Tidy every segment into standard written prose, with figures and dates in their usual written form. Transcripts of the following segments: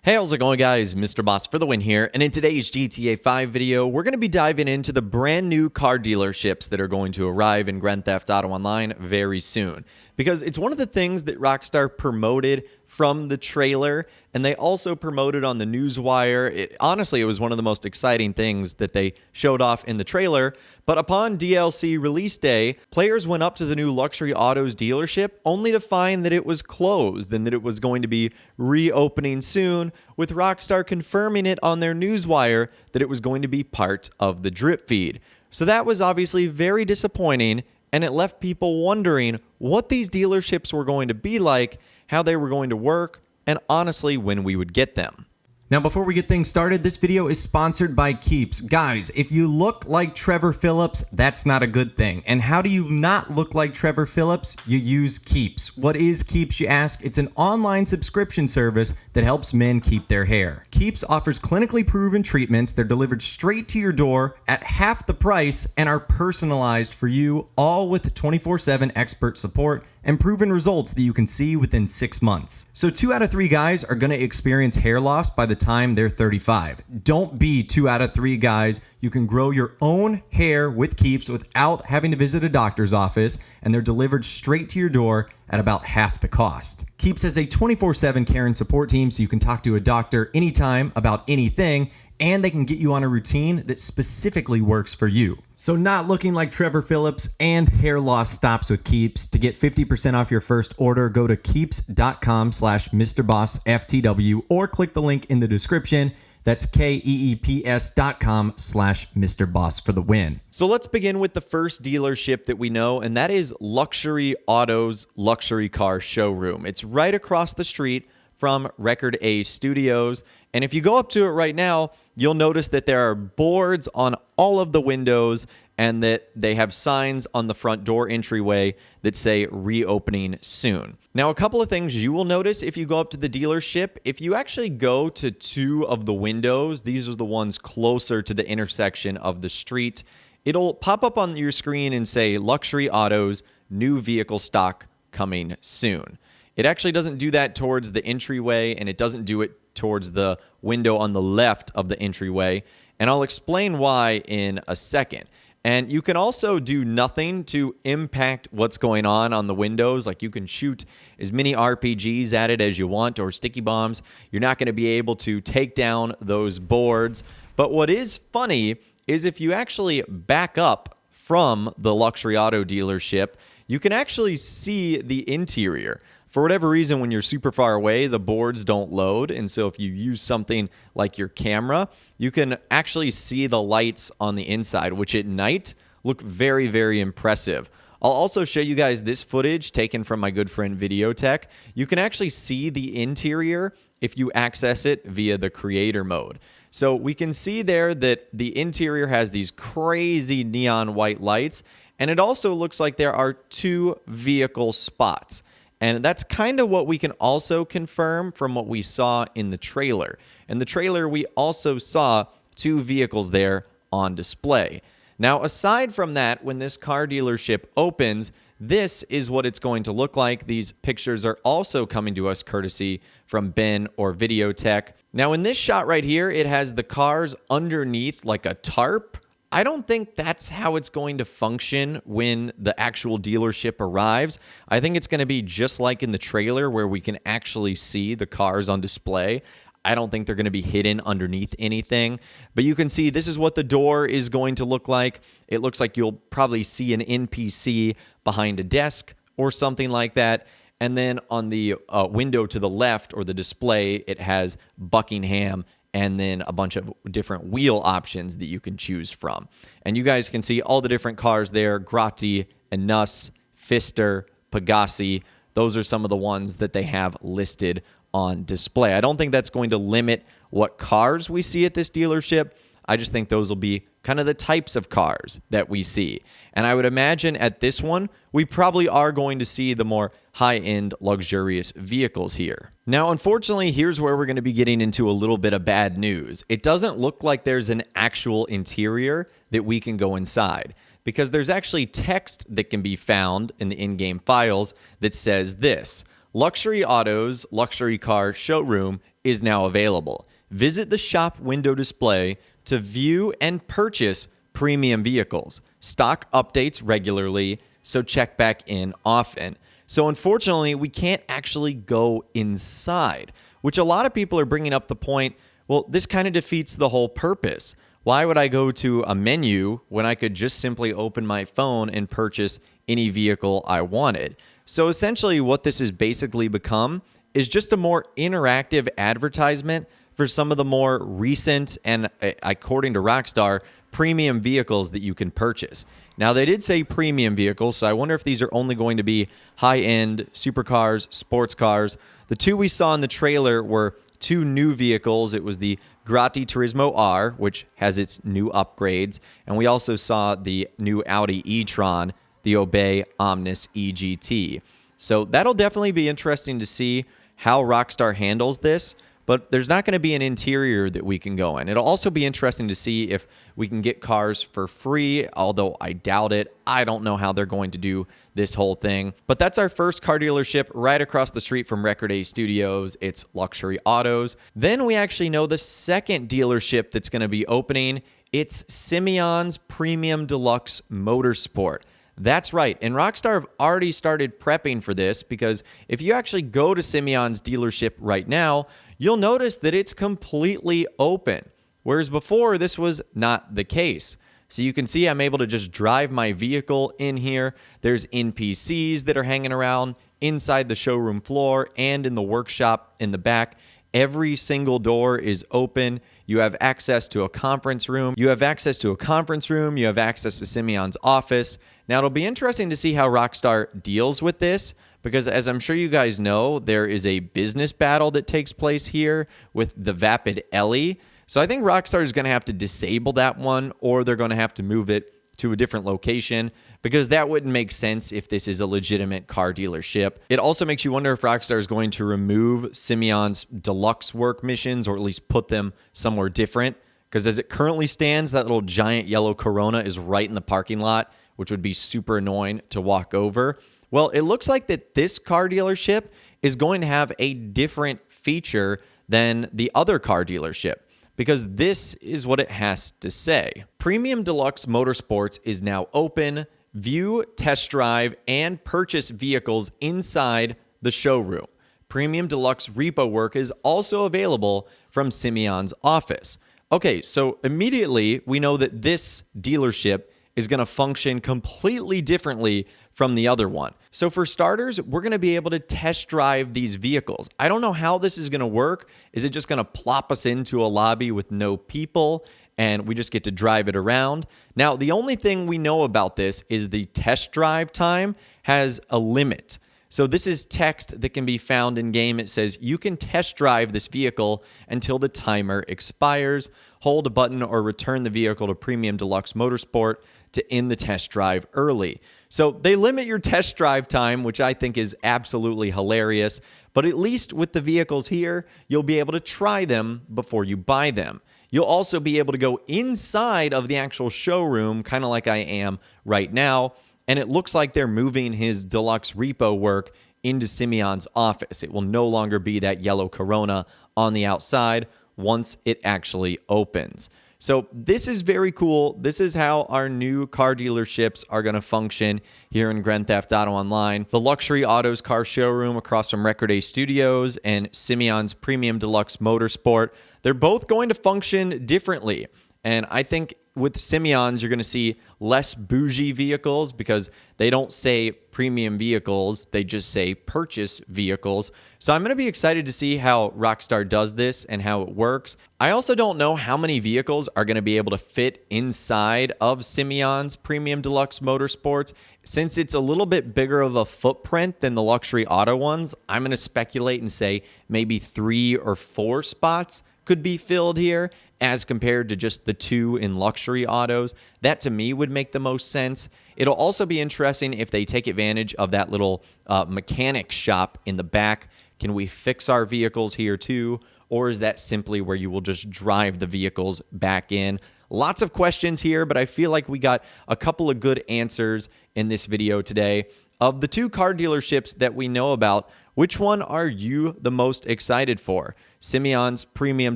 Hey, how's it going, guys? Mr. Boss for the win here, and in today's GTA 5 video, we're going to be diving into the brand new car dealerships that are going to arrive in Grand Theft Auto Online very soon. Because it's one of the things that Rockstar promoted from the trailer, and they also promoted on the newswire. Honestly, it was one of the most exciting things that they showed off in the trailer. But upon DLC release day, players went up to the new Luxury Autos dealership only to find that it was closed and that it was going to be reopening soon, with Rockstar confirming it on their newswire that it was going to be part of the drip feed. So that was obviously very disappointing, and it left people wondering what these dealerships were going to be like, how they were going to work, and honestly, when we would get them. Now, before we get things started, this video is sponsored by Keeps. Guys, if you look like Trevor Phillips, that's not a good thing. And how do you not look like Trevor Phillips? You use Keeps. What is Keeps, you ask? It's an online subscription service that helps men keep their hair. Keeps offers clinically proven treatments. They're delivered straight to your door at half the price and are personalized for you, all with 24/7 expert support and proven results that you can see within 6 months. So 2 out of 3 guys are going to experience hair loss by the time they're 35. Don't be 2 out of 3 guys. You can grow your own hair with Keeps without having to visit a doctor's office, and they're delivered straight to your door at about half the cost. Keeps has a 24/7 care and support team, so you can talk to a doctor anytime about anything, and they can get you on a routine that specifically works for you. So not looking like Trevor Phillips and hair loss stops with Keeps. To get 50% off your first order, go to keeps.com/MrBossFTW or click the link in the description. That's keeps.com/MrBoss for the win. So let's begin with the first dealership that we know, and that is Luxury Autos Luxury Car Showroom. It's right across the street from Record A Studios. And if you go up to it right now, you'll notice that there are boards on all of the windows and that they have signs on the front door entryway that say reopening soon. Now, a couple of things you will notice if you go up to the dealership. If you actually go to 2 of the windows, these are the ones closer to the intersection of the street, it'll pop up on your screen and say Luxury Autos, new vehicle stock coming soon. It actually doesn't do that towards the entryway, and it doesn't do it towards the window on the left of the entryway, and I'll explain why in a second. And you can also do nothing to impact what's going on the windows. Like, you can shoot as many RPGs at it as you want, or sticky bombs. You're not going to be able to take down those boards. But what is funny is if you actually back up from the Luxury Auto dealership, you can actually see the interior. For whatever reason, when you're super far away, the boards don't load. And so if you use something like your camera, you can actually see the lights on the inside, which at night look very, very impressive. I'll also show you guys this footage taken from my good friend Videotech. You can actually see the interior if you access it via the creator mode. So we can see there that the interior has these crazy neon white lights, and it also looks like there are 2 vehicle spots. And that's kind of what we can also confirm from what we saw in the trailer. In the trailer, we also saw 2 vehicles there on display. Now, aside from that, when this car dealership opens, this is what it's going to look like. These pictures are also coming to us courtesy from Ben or Videotech. Now, in this shot right here, it has the cars underneath like a tarp. I don't think that's how it's going to function when the actual dealership arrives. I think it's going to be just like in the trailer where we can actually see the cars on display. I don't think they're going to be hidden underneath anything. But you can see this is what the door is going to look like. It looks like you'll probably see an NPC behind a desk or something like that. And then on the window to the left, or the display, it has Buckingham and then a bunch of different wheel options that you can choose from. And you guys can see all the different cars there: Grotti, Enus, Pfister, Pegassi. Those are some of the ones that they have listed on display. I don't think that's going to limit what cars we see at this dealership. I just think those will be kind of the types of cars that we see. And I would imagine at this one, we probably are going to see the more high-end, luxurious vehicles here. Now, unfortunately, here's where we're going to be getting into a little bit of bad news. It doesn't look like there's an actual interior that we can go inside, because there's actually text that can be found in the in-game files that says this: Luxury Autos Luxury Car Showroom is now available. Visit the shop window display to view and purchase premium vehicles. Stock updates regularly, so check back in often. So unfortunately, we can't actually go inside, which a lot of people are bringing up the point, well, this kind of defeats the whole purpose. Why would I go to a menu when I could just simply open my phone and purchase any vehicle I wanted? So essentially what this has basically become is just a more interactive advertisement for some of the more recent and, according to Rockstar, premium vehicles that you can purchase. Now, they did say premium vehicles, so I wonder if these are only going to be high-end supercars, sports cars. The two we saw in the trailer were two new vehicles. It was the Grotti Turismo R, which has its new upgrades, and we also saw the new Audi e-tron, the Obey Omnis EGT. So that'll definitely be interesting to see how Rockstar handles this, but there's not going to be an interior that we can go in. It'll also be interesting to see if we can get cars for free, although I doubt it. I don't know how they're going to do this whole thing. But that's our first car dealership right across the street from Record A Studios. It's Luxury Autos. Then we actually know the second dealership that's going to be opening. It's Simeon's Premium Deluxe Motorsport. That's right, and Rockstar have already started prepping for this, because if you actually go to Simeon's dealership right now, you'll notice that it's completely open, whereas before this was not the case. So you can see I'm able to just drive my vehicle in here. There's NPCs that are hanging around inside the showroom floor and in the workshop in the back. Every single door is open. You have access to a conference room. You have access to Simeon's office. Now, it'll be interesting to see how Rockstar deals with this, because as I'm sure you guys know, there is a business battle that takes place here with the Vapid Ellie. So I think Rockstar is going to have to disable that one, or they're going to have to move it to a different location, because that wouldn't make sense if this is a legitimate car dealership. It also makes you wonder if Rockstar is going to remove Simeon's deluxe work missions, or at least put them somewhere different, because as it currently stands, that little giant yellow Corona is right in the parking lot, which would be super annoying to walk over. Well, it looks like that this car dealership is going to have a different feature than the other car dealership, because this is what it has to say. Premium Deluxe Motorsports is now open. View, test drive, and purchase vehicles inside the showroom. Premium Deluxe repo work is also available from Simeon's office. Okay, so immediately we know that this dealership is going to function completely differently from the other one. So for starters, we're going to be able to test drive these vehicles. I don't know how this is going to work. Is it just going to plop us into a lobby with no people and we just get to drive it around? Now, the only thing we know about this is the test drive time has a limit. So this is text that can be found in game. It says you can test drive this vehicle until the timer expires. Hold a button or return the vehicle to Premium Deluxe Motorsport to end the test drive early. So they limit your test drive time, which I think is absolutely hilarious. But at least with the vehicles here, you'll be able to try them before you buy them. You'll also be able to go inside of the actual showroom, kind of like I am right now. And it looks like they're moving his deluxe repo work into Simeon's office. It will no longer be that yellow Corona on the outside once it actually opens. So this is very cool. This is how our new car dealerships are going to function here in Grand Theft Auto Online. The Luxury Autos car showroom across from Record A Studios and Simeon's Premium Deluxe Motorsport, they're both going to function differently. And I think with Simeon's, you're going to see less bougie vehicles, because they don't say premium vehicles, they just say purchase vehicles. So I'm going to be excited to see how Rockstar does this and how it works. I also don't know how many vehicles are going to be able to fit inside of Simeon's Premium Deluxe Motorsports. Since it's a little bit bigger of a footprint than the Luxury Auto ones, I'm going to speculate and say maybe 3 or 4 spots could be filled here, as compared to just the 2 in Luxury Autos. That to me would make the most sense. It'll also be interesting if they take advantage of that little mechanic shop in the back. Can we fix our vehicles here too? Or is that simply where you will just drive the vehicles back in? Lots of questions here, but I feel like we got a couple of good answers in this video today. Of the 2 car dealerships that we know about, which one are you the most excited for? Simeon's Premium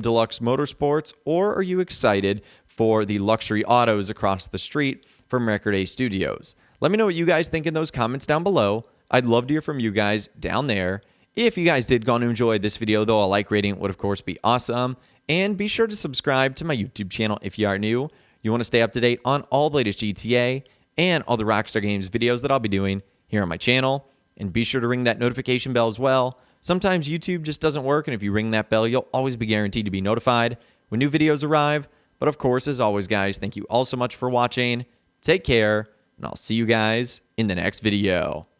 Deluxe Motorsports, or are you excited for the luxury autos across the street from Record A Studios? Let me know what you guys think in those comments down below. I'd love to hear from you guys down there. If you guys did go on to enjoy this video, though, a like rating would, of course, be awesome. And be sure to subscribe to my YouTube channel if you are new. You want to stay up to date on all the latest GTA and all the Rockstar Games videos that I'll be doing here on my channel. And be sure to ring that notification bell as well. Sometimes YouTube just doesn't work, and if you ring that bell, you'll always be guaranteed to be notified when new videos arrive. But of course, as always, guys, thank you all so much for watching. Take care, and I'll see you guys in the next video.